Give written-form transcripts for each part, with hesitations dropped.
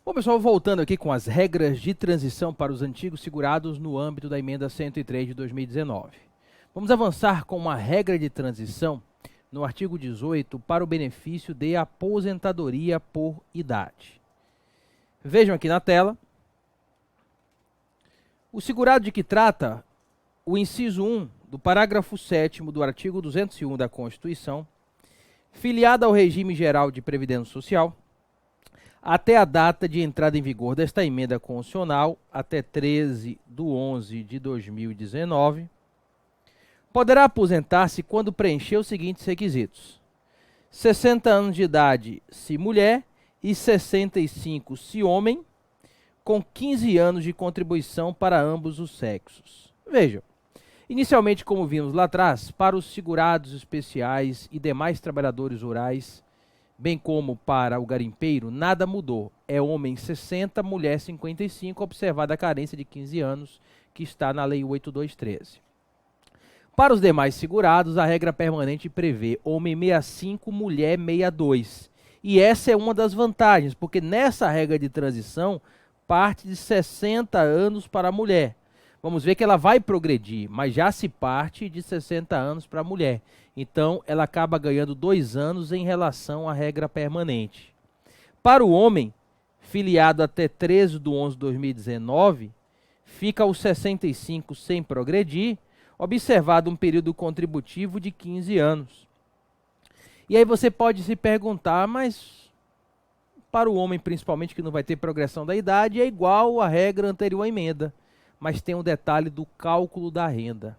Bom, pessoal, voltando aqui com as regras de transição para os antigos segurados no âmbito da emenda 103 de 2019. Vamos avançar com uma regra de transição no artigo 18 para o benefício de aposentadoria por idade. Vejam aqui na tela. O segurado de que trata o inciso 1 do parágrafo 7º do artigo 201 da Constituição, filiado ao regime geral de previdência social, até a data de entrada em vigor desta emenda constitucional, até 13/11 de 2019, poderá aposentar-se quando preencher os seguintes requisitos: 60 anos de idade se mulher e 65 se homem, com 15 anos de contribuição para ambos os sexos. Vejam, inicialmente, como vimos lá atrás, para os segurados especiais e demais trabalhadores rurais, bem como para o garimpeiro, nada mudou. É homem 60, mulher 55, observada a carência de 15 anos, que está na Lei 8213. Para os demais segurados, a regra permanente prevê homem 65, mulher 62. E essa é uma das vantagens, porque nessa regra de transição, parte de 60 anos para a mulher. Vamos ver que ela vai progredir, mas já se parte de 60 anos para a mulher. Então, ela acaba ganhando 2 anos em relação à regra permanente. Para o homem, filiado até 13/11/2019, fica os 65 sem progredir, observado um período contributivo de 15 anos. E aí você pode se perguntar, mas para o homem, principalmente, que não vai ter progressão da idade, é igual à regra anterior à emenda. Mas tem um detalhe do cálculo da renda.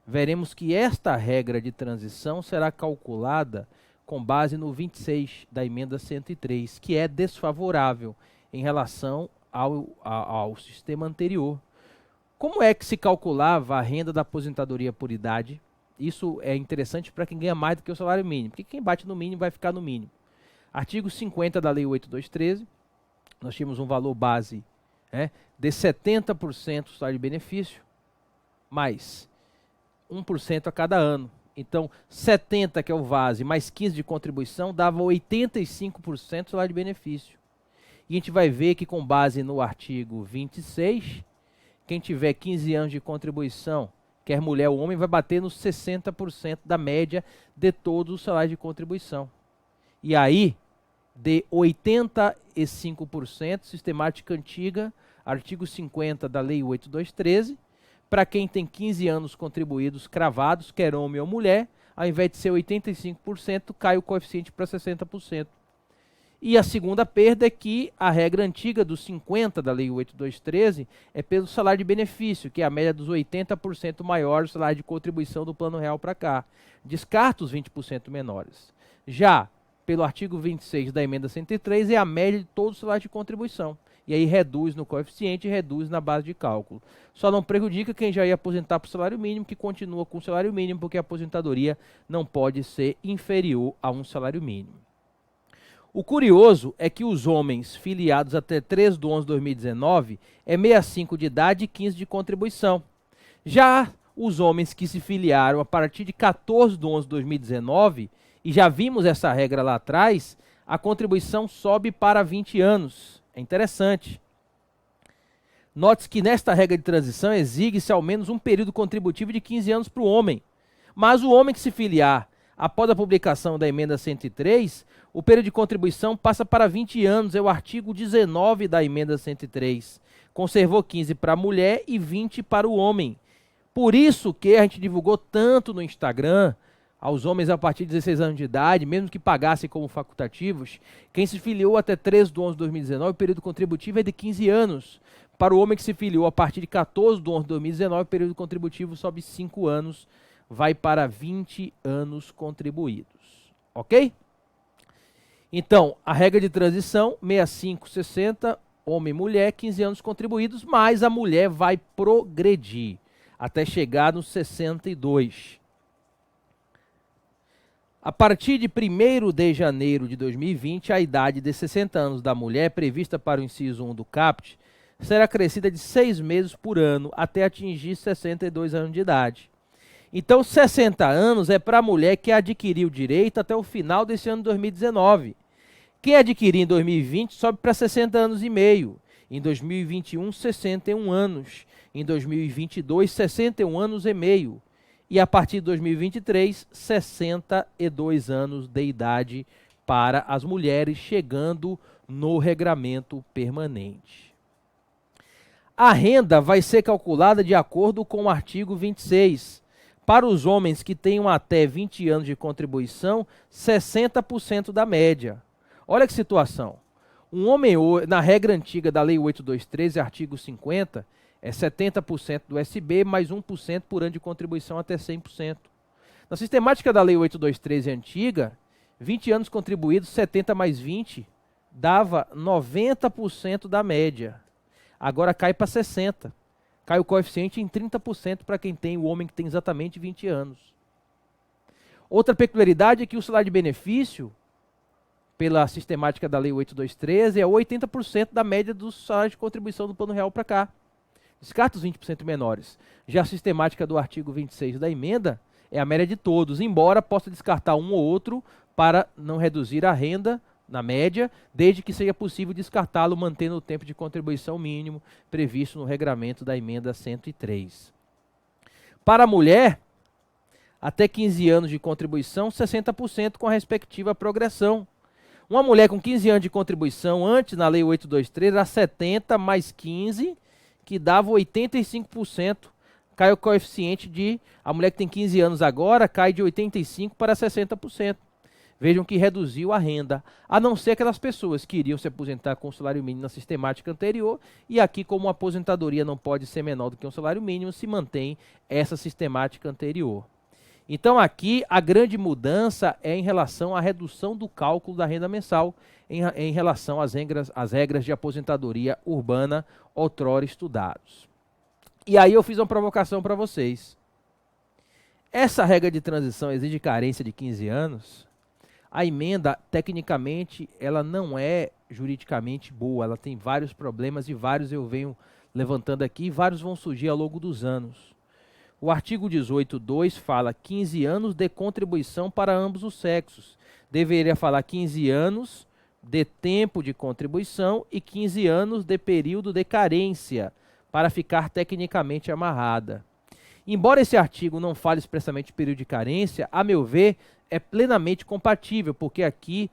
Veremos que esta regra de transição será calculada com base no 26 da emenda 103, que é desfavorável em relação ao sistema anterior. Como é que se calculava a renda da aposentadoria por idade? Isso é interessante para quem ganha mais do que o salário mínimo, porque quem bate no mínimo vai ficar no mínimo. Artigo 50 da Lei 8213, nós tínhamos um valor base de 70% do salário de benefício, mais 1% a cada ano. Então, 70, que é o base, mais 15 de contribuição, dava 85% do salário de benefício. E a gente vai ver que, com base no artigo 26, quem tiver 15 anos de contribuição, quer mulher ou homem, vai bater nos 60% da média de todo o salário de contribuição. E aí, de 85%, sistemática antiga, artigo 50 da Lei 8213, para quem tem 15 anos contribuídos cravados, quer homem ou mulher, ao invés de ser 85%, cai o coeficiente para 60%. E a segunda perda é que a regra antiga dos 50 da Lei 8213 é pelo salário de benefício, que é a média dos 80% maior do salário de contribuição do Plano Real para cá. Descarta os 20% menores. Já pelo artigo 26 da emenda 103 é a média de todo o salário de contribuição. E aí reduz no coeficiente e reduz na base de cálculo. Só não prejudica quem já ia aposentar para o salário mínimo, que continua com o salário mínimo, porque a aposentadoria não pode ser inferior a um salário mínimo. O curioso é que os homens filiados até 13/11/2019 é 65 de idade e 15 de contribuição. Já os homens que se filiaram a partir de 14/11/2019, e já vimos essa regra lá atrás, a contribuição sobe para 20 anos. É interessante. Note-se que nesta regra de transição exige-se ao menos um período contributivo de 15 anos para o homem. Mas o homem que se filiar após a publicação da emenda 103, o período de contribuição passa para 20 anos, é o artigo 19 da emenda 103. Conservou 15 para a mulher e 20 para o homem. Por isso que a gente divulgou tanto no Instagram, aos homens a partir de 16 anos de idade, mesmo que pagassem como facultativos, quem se filiou até 13/11/2019, o período contributivo é de 15 anos. Para o homem que se filiou a partir de 14/11/2019, o período contributivo sobe 5 anos, vai para 20 anos contribuídos. Ok? Então, a regra de transição, 65, 60, homem e mulher, 15 anos contribuídos, mas a mulher vai progredir até chegar nos 62. A partir de 1º de janeiro de 2020, a idade de 60 anos da mulher, prevista para o inciso 1 do CAPT, será acrescida de 6 meses por ano, até atingir 62 anos de idade. Então, 60 anos é para a mulher que adquiriu o direito até o final desse ano de 2019. Quem adquirir em 2020 sobe para 60 anos e meio. Em 2021, 61 anos. Em 2022, 61 anos e meio. E a partir de 2023, 62 anos de idade para as mulheres, chegando no regramento permanente. A renda vai ser calculada de acordo com o artigo 26. Para os homens que tenham até 20 anos de contribuição, 60% da média. Olha que situação. Um homem, na regra antiga da Lei 8.2.13, artigo 50, é 70% do SB mais 1% por ano de contribuição até 100%. Na sistemática da Lei 8.2.13 antiga, 20 anos contribuídos, 70 mais 20, dava 90% da média. Agora cai para 60%. Cai o coeficiente em 30% para quem tem o homem que tem exatamente 20 anos. Outra peculiaridade é que o salário de benefício, pela sistemática da Lei 8.2.13, é 80% da média do salário de contribuição do Plano Real para cá. Descarta os 20% menores. Já a sistemática do artigo 26 da emenda é a média de todos, embora possa descartar um ou outro para não reduzir a renda na média, desde que seja possível descartá-lo mantendo o tempo de contribuição mínimo previsto no regramento da emenda 103. Para a mulher, até 15 anos de contribuição, 60% com a respectiva progressão. Uma mulher com 15 anos de contribuição, antes na Lei 8.2.13, era 70 mais 15, que dava 85%. Cai o coeficiente de... A mulher que tem 15 anos agora, cai de 85% para 60%. Vejam que reduziu a renda, a não ser aquelas pessoas que iriam se aposentar com o salário mínimo na sistemática anterior, e aqui, como a aposentadoria não pode ser menor do que um salário mínimo, se mantém essa sistemática anterior. Então aqui a grande mudança é em relação à redução do cálculo da renda mensal, em relação às regras de aposentadoria urbana outrora estudados. E aí eu fiz uma provocação para vocês. Essa regra de transição exige carência de 15 anos? A emenda, tecnicamente, ela não é juridicamente boa, ela tem vários problemas e vários eu venho levantando aqui e vários vão surgir ao longo dos anos. O artigo 18.2 fala 15 anos de contribuição para ambos os sexos. Deveria falar 15 anos de tempo de contribuição e 15 anos de período de carência, para ficar tecnicamente amarrada. Embora esse artigo não fale expressamente de período de carência, a meu ver, é plenamente compatível, porque aqui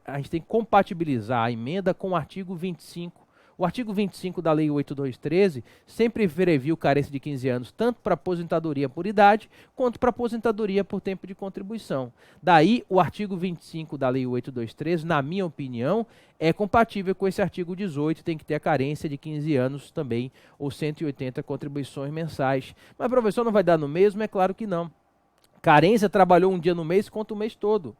a gente tem que compatibilizar a emenda com o artigo 25. O artigo 25 da Lei 8.2.13 sempre previu carência de 15 anos, tanto para aposentadoria por idade, quanto para aposentadoria por tempo de contribuição. Daí, o artigo 25 da Lei 8.2.13, na minha opinião, é compatível com esse artigo 18, tem que ter a carência de 15 anos também, ou 180 contribuições mensais. Mas, professor, não vai dar no mesmo? É claro que não. Carência trabalhou um dia no mês, conta o mês todo.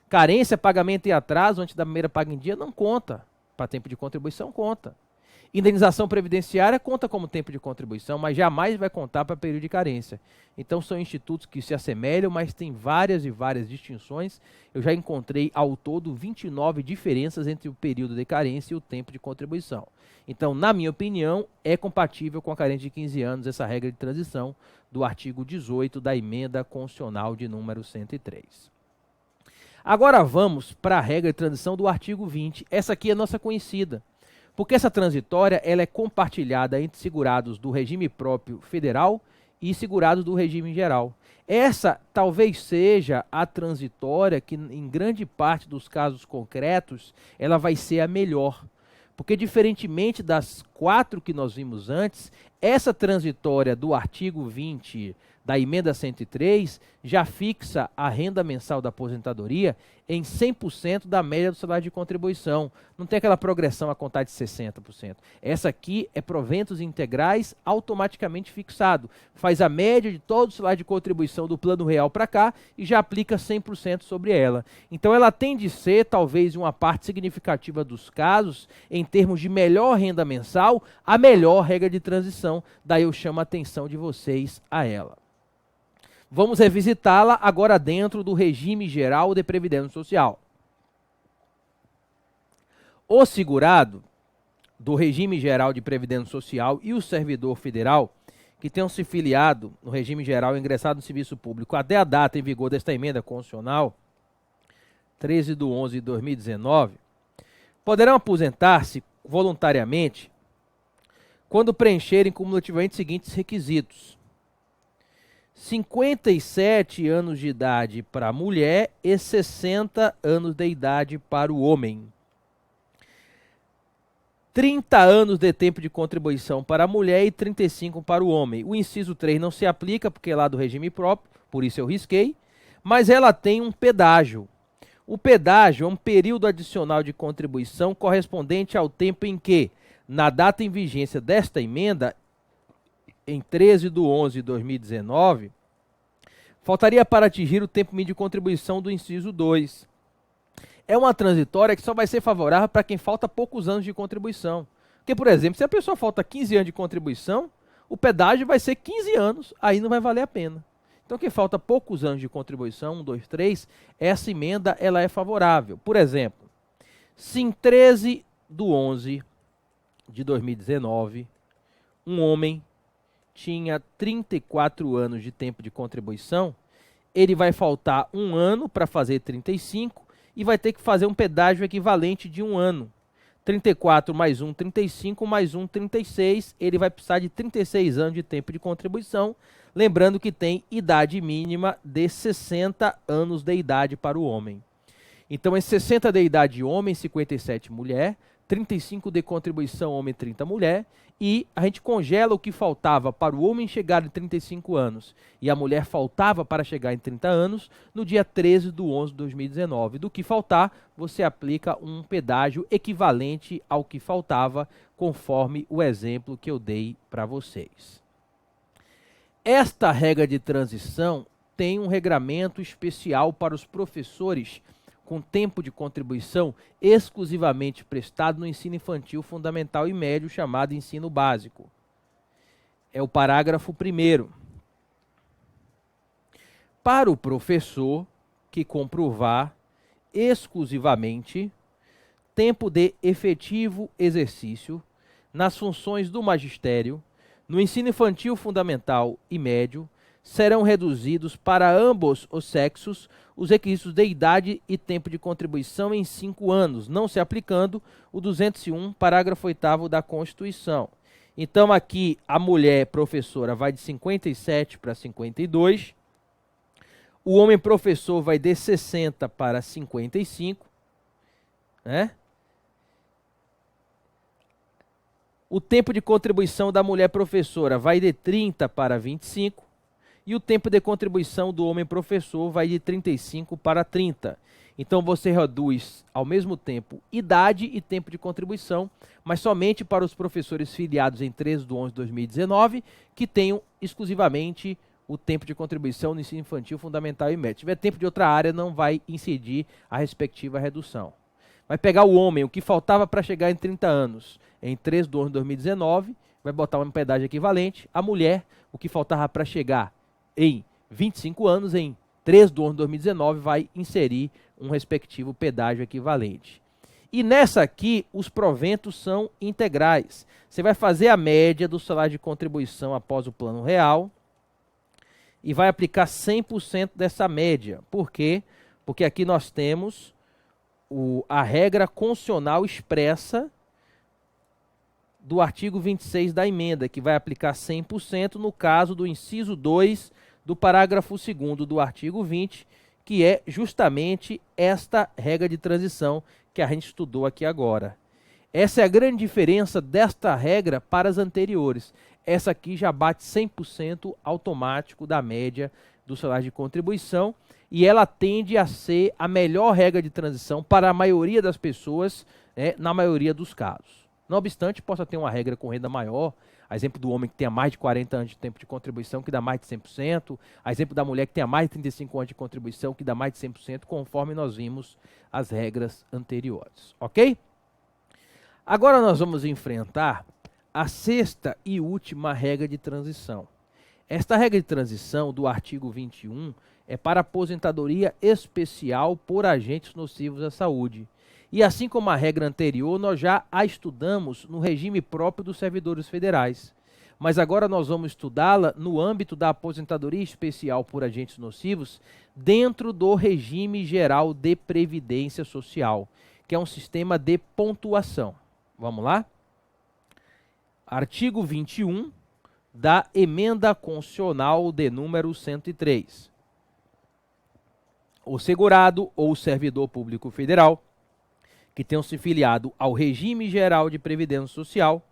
Carência, pagamento em atraso antes da primeira paga em dia, não conta. Para tempo de contribuição, conta. Indenização previdenciária conta como tempo de contribuição, mas jamais vai contar para período de carência. Então, são institutos que se assemelham, mas tem várias e várias distinções. Eu já encontrei, ao todo, 29 diferenças entre o período de carência e o tempo de contribuição. Então, na minha opinião, é compatível com a carência de 15 anos essa regra de transição do artigo 18 da emenda constitucional de número 103. Agora vamos para a regra de transição do artigo 20. Essa aqui é nossa conhecida, porque essa transitória ela é compartilhada entre segurados do regime próprio federal e segurados do regime geral. Essa talvez seja a transitória que, em grande parte dos casos concretos, ela vai ser a melhor. Porque, diferentemente das 4 que nós vimos antes, essa transitória do artigo 20 da emenda 103 já fixa a renda mensal da aposentadoria em 100% da média do salário de contribuição. Não tem aquela progressão a contar de 60%. Essa aqui é proventos integrais automaticamente fixado. Faz a média de todo o salário de contribuição do Plano Real para cá e já aplica 100% sobre ela. Então ela tem de ser, talvez, uma parte significativa dos casos, em termos de melhor renda mensal, a melhor regra de transição. Daí eu chamo a atenção de vocês a ela. Vamos revisitá-la agora dentro do regime geral de previdência social. O segurado do regime geral de previdência social e o servidor federal que tenham se filiado no regime geral e ingressado no serviço público até a data em vigor desta emenda constitucional 13/11/2019, poderão aposentar-se voluntariamente quando preencherem cumulativamente os seguintes requisitos: 57 anos de idade para a mulher e 60 anos de idade para o homem. 30 anos de tempo de contribuição para a mulher e 35 para o homem. O inciso 3 não se aplica, porque é lá do regime próprio, por isso eu risquei, mas ela tem um pedágio. O pedágio é um período adicional de contribuição correspondente ao tempo em que, na data em vigência desta emenda, em 13/11/2019, faltaria para atingir o tempo mínimo de contribuição do inciso 2. É uma transitória que só vai ser favorável para quem falta poucos anos de contribuição. Porque, por exemplo, se a pessoa falta 15 anos de contribuição, o pedágio vai ser 15 anos, aí não vai valer a pena. Então, quem falta poucos anos de contribuição, 1, 2, 3, essa emenda ela é favorável. Por exemplo, se em 13/11/2019, um homem tinha 34 anos de tempo de contribuição, ele vai faltar um ano para fazer 35 e vai ter que fazer um pedágio equivalente de um ano. 34 mais 1, 35, mais 1, 36, ele vai precisar de 36 anos de tempo de contribuição, lembrando que tem idade mínima de 60 anos de idade para o homem. Então, é 60 de idade homem, 57 mulher, 35 de contribuição homem, 30 mulher, e a gente congela o que faltava para o homem chegar em 35 anos e a mulher faltava para chegar em 30 anos no dia 13/11/2019. Do que faltar, você aplica um pedágio equivalente ao que faltava, conforme o exemplo que eu dei para vocês. Esta regra de transição tem um regramento especial para os professores com tempo de contribuição exclusivamente prestado no ensino infantil, fundamental e médio, chamado ensino básico. É o parágrafo 1º. Para o professor que comprovar exclusivamente tempo de efetivo exercício nas funções do magistério, no ensino infantil, fundamental e médio, serão reduzidos para ambos os sexos os requisitos de idade e tempo de contribuição em 5 anos, não se aplicando o 201, parágrafo 8º da Constituição. Então, aqui, a mulher professora vai de 57 para 52, o homem professor vai de 60 para 55, né? O tempo de contribuição da mulher professora vai de 30 para 25, e o tempo de contribuição do homem professor vai de 35 para 30. Então, você reduz, ao mesmo tempo, idade e tempo de contribuição, mas somente para os professores filiados em 13/11/2019, que tenham exclusivamente o tempo de contribuição no ensino infantil, fundamental e médio. Se tiver tempo de outra área, não vai incidir a respectiva redução. Vai pegar o homem, o que faltava para chegar em 30 anos, em 13/11/2019, vai botar um pedágio equivalente. A mulher, o que faltava para chegar em 25 anos, em 13/11/2019, vai inserir um respectivo pedágio equivalente. E nessa aqui, os proventos são integrais. Você vai fazer a média do salário de contribuição após o plano real e vai aplicar 100% dessa média. Por quê? Porque aqui nós temos a regra constitucional expressa do artigo 26 da emenda, que vai aplicar 100% no caso do inciso 2 do parágrafo 2º do artigo 20, que é justamente esta regra de transição que a gente estudou aqui agora. Essa é a grande diferença desta regra para as anteriores. Essa aqui já bate 100% automático da média do salário de contribuição e ela tende a ser a melhor regra de transição para a maioria das pessoas, na maioria dos casos. Não obstante, possa ter uma regra com renda maior, a exemplo do homem que tenha mais de 40 anos de tempo de contribuição, que dá mais de 100%, a exemplo da mulher que tenha mais de 35 anos de contribuição, que dá mais de 100%, conforme nós vimos as regras anteriores, ok? Agora nós vamos enfrentar a 6ª e última regra de transição. Esta regra de transição do artigo 21 é para aposentadoria especial por agentes nocivos à saúde. E assim como a regra anterior, nós já a estudamos no regime próprio dos servidores federais. mas agora nós vamos estudá-la no âmbito da aposentadoria especial por agentes nocivos, dentro do regime geral de previdência social, que é um sistema de pontuação. Vamos lá? Artigo 21 da Emenda Constitucional de número 103. O segurado ou servidor público federal que tenham se filiado ao regime geral de previdência social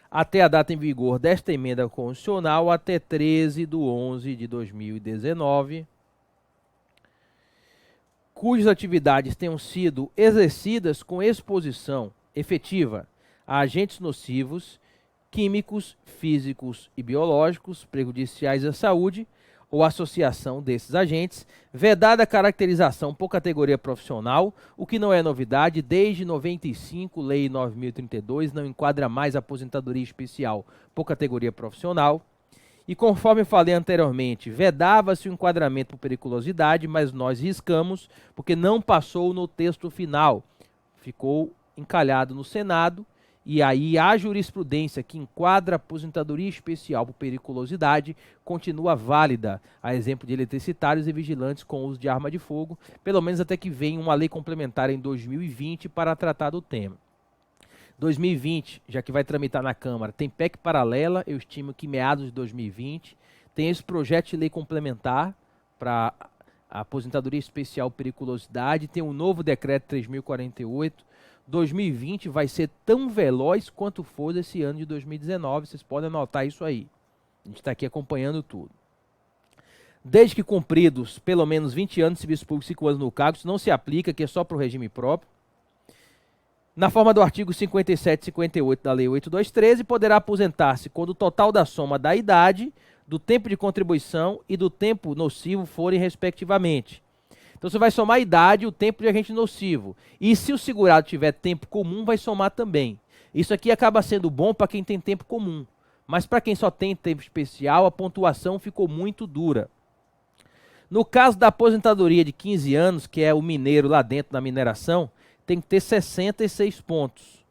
até a data em vigor desta emenda constitucional, até 13/11/2019, cujas atividades tenham sido exercidas com exposição efetiva a agentes nocivos, químicos, físicos e biológicos prejudiciais à saúde, ou associação desses agentes, vedada a caracterização por categoria profissional, o que não é novidade, desde 95, Lei 9.032, não enquadra mais a aposentadoria especial por categoria profissional. E conforme falei anteriormente, vedava-se o enquadramento por periculosidade, mas nós riscamos, porque não passou no texto final. Ficou encalhado no Senado, e aí a jurisprudência que enquadra a aposentadoria especial por periculosidade continua válida, a exemplo de eletricitários e vigilantes com uso de arma de fogo, pelo menos até que venha uma lei complementar em 2020 para tratar do tema. 2020, já que vai tramitar na Câmara, tem PEC paralela, eu estimo que meados de 2020, tem esse projeto de lei complementar para a aposentadoria especial por periculosidade, tem um novo decreto 3.048, 2020 vai ser tão veloz quanto for esse ano de 2019, vocês podem anotar isso aí. A gente está aqui acompanhando tudo. Desde que cumpridos pelo menos 20 anos de serviço público, 5 anos no cargo, isso não se aplica, que é só para o regime próprio. Na forma do artigo 57 e 58 da Lei 8.213, poderá aposentar-se quando o total da soma da idade, do tempo de contribuição e do tempo nocivo forem respectivamente. Então você vai somar a idade e o tempo de agente nocivo. E se o segurado tiver tempo comum, vai somar também. Isso aqui acaba sendo bom para quem tem tempo comum. Mas para quem só tem tempo especial, a pontuação ficou muito dura. No caso da aposentadoria de 15 anos, que é o mineiro lá dentro da mineração, tem que ter 66 pontos.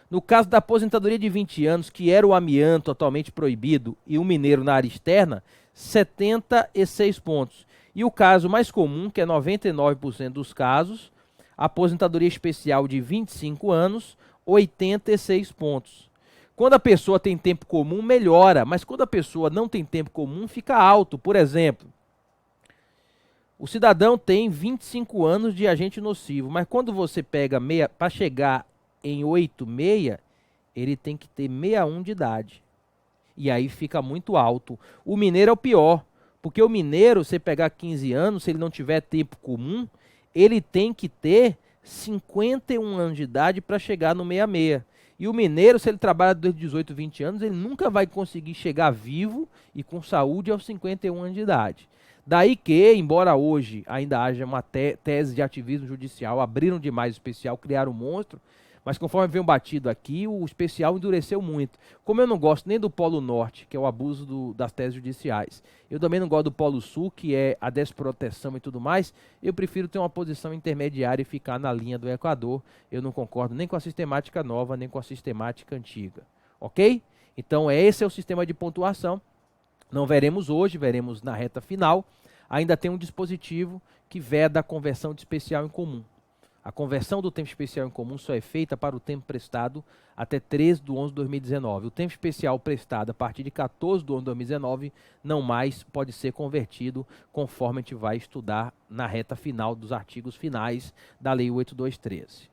No caso da aposentadoria de 20 anos, que era o amianto atualmente proibido, e o mineiro na área externa, 76 pontos. E o caso mais comum, que é 99% dos casos, aposentadoria especial de 25 anos, 86 pontos. Quando a pessoa tem tempo comum, melhora, mas quando a pessoa não tem tempo comum, fica alto. Por exemplo, o cidadão tem 25 anos de agente nocivo, mas quando você pega para chegar em 86, ele tem que ter 61 de idade. E aí fica muito alto. O mineiro é o pior. Porque o mineiro, você pegar 15 anos, se ele não tiver tempo comum, ele tem que ter 51 anos de idade para chegar no 66. E o mineiro, se ele trabalha desde 18, 20 anos, ele nunca vai conseguir chegar vivo e com saúde aos 51 anos de idade. Daí que, embora hoje ainda haja uma tese de ativismo judicial, abriram demais o especial, criaram um monstro, mas conforme vem batido aqui, o especial endureceu muito. Como eu não gosto nem do Polo Norte, que é o abuso das teses judiciais, eu também não gosto do Polo Sul, que é a desproteção e tudo mais, eu prefiro ter uma posição intermediária e ficar na linha do Equador. Eu não concordo nem com a sistemática nova, nem com a sistemática antiga. Ok? Então esse é o sistema de pontuação. Não veremos hoje, veremos na reta final. Ainda tem um dispositivo que veda a conversão de especial em comum. A conversão do tempo especial em comum só é feita para o tempo prestado até 13/11/2019. O tempo especial prestado a partir de 14/11/2019 não mais pode ser convertido, conforme a gente vai estudar na reta final dos artigos finais da Lei 8.213.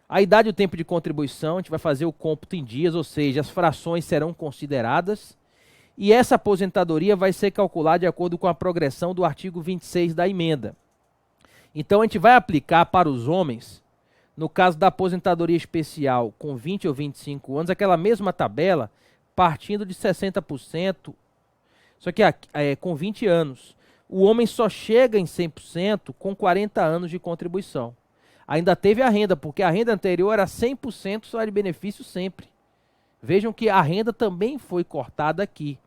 A idade e o tempo de contribuição, a gente vai fazer o cômputo em dias, ou seja, as frações serão consideradas, e essa aposentadoria vai ser calculada de acordo com a progressão do artigo 26 da emenda. Então a gente vai aplicar para os homens, no caso da aposentadoria especial com 20 ou 25 anos, aquela mesma tabela, partindo de 60%, só que com 20 anos. O homem só chega em 100% com 40 anos de contribuição. Ainda teve a renda, porque a renda anterior era 100% só de benefício sempre. Vejam que a renda também foi cortada aqui.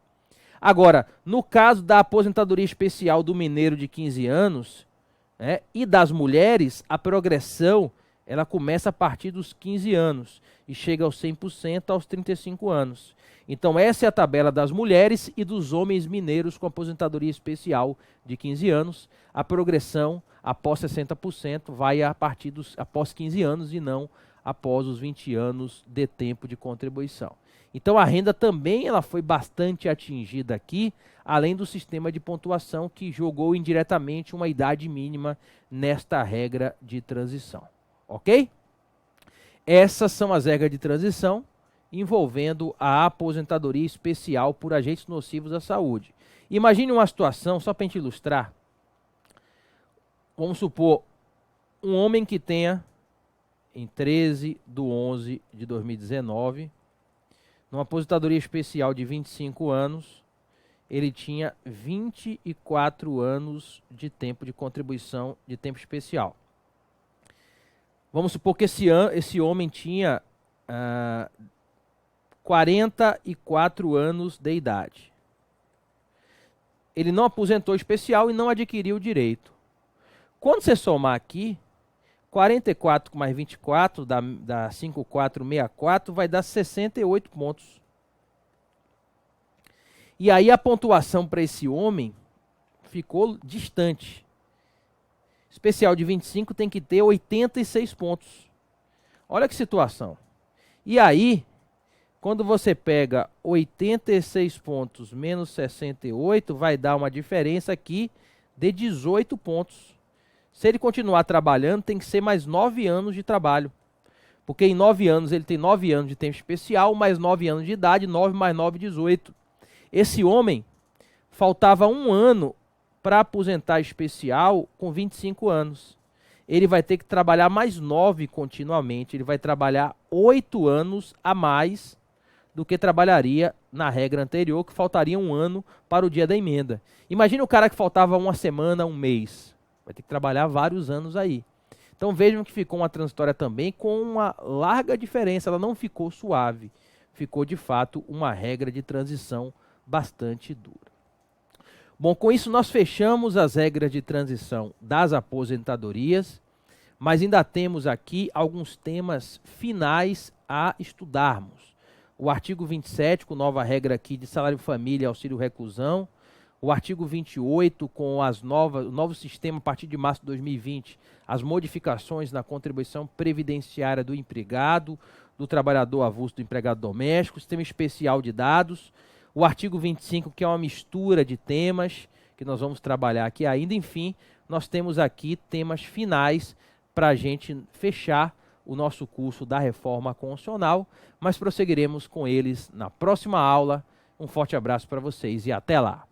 Agora, no caso da aposentadoria especial do mineiro de 15 anos, e das mulheres, a progressão ela começa a partir dos 15 anos e chega aos 100% aos 35 anos. Então essa é a tabela das mulheres e dos homens mineiros com aposentadoria especial de 15 anos. A progressão após 60% vai a partir após 15 anos e não após os 20 anos de tempo de contribuição. Então a renda também ela foi bastante atingida aqui, além do sistema de pontuação que jogou indiretamente uma idade mínima nesta regra de transição. Ok? Essas são as regras de transição envolvendo a aposentadoria especial por agentes nocivos à saúde. Imagine uma situação, só para a gente ilustrar. Vamos supor, um homem que tenha, em 13/11/2019, numa aposentadoria especial de 25 anos, ele tinha 24 anos de tempo de contribuição de tempo especial. Vamos supor que esse homem tinha 44 anos de idade. Ele não aposentou especial e não adquiriu o direito. Quando você somar aqui, 44 mais 24 dá 5464, vai dar 68 pontos. E aí a pontuação para esse homem ficou distante. Especial de 25 tem que ter 86 pontos. Olha que situação. E aí, quando você pega 86 pontos menos 68, vai dar uma diferença aqui de 18 pontos. Se ele continuar trabalhando, tem que ser mais 9 anos de trabalho. Porque em 9 anos ele tem 9 anos de tempo especial, mais 9 anos de idade, 9 mais 9, 18. Esse homem, faltava 1 ano para aposentar especial com 25 anos. Ele vai ter que trabalhar mais 9 continuamente. Ele vai trabalhar 8 anos a mais do que trabalharia na regra anterior, que faltaria 1 ano para o dia da emenda. Imagina o cara que faltava 1 semana, 1 mês. Vai ter que trabalhar vários anos aí. Então vejam que ficou uma transitória também com uma larga diferença. Ela não ficou suave. Ficou, de fato, uma regra de transição bastante dura. Bom, com isso nós fechamos as regras de transição das aposentadorias, mas ainda temos aqui alguns temas finais a estudarmos. O artigo 27, com nova regra aqui de salário família e auxílio reclusão. O artigo 28, com o novo sistema a partir de março de 2020, as modificações na contribuição previdenciária do empregado, do trabalhador avulso, do empregado doméstico, sistema especial de dados. O artigo 25, que é uma mistura de temas, que nós vamos trabalhar aqui ainda. Enfim, nós temos aqui temas finais para a gente fechar o nosso curso da Reforma Constitucional, mas prosseguiremos com eles na próxima aula. Um forte abraço para vocês e até lá!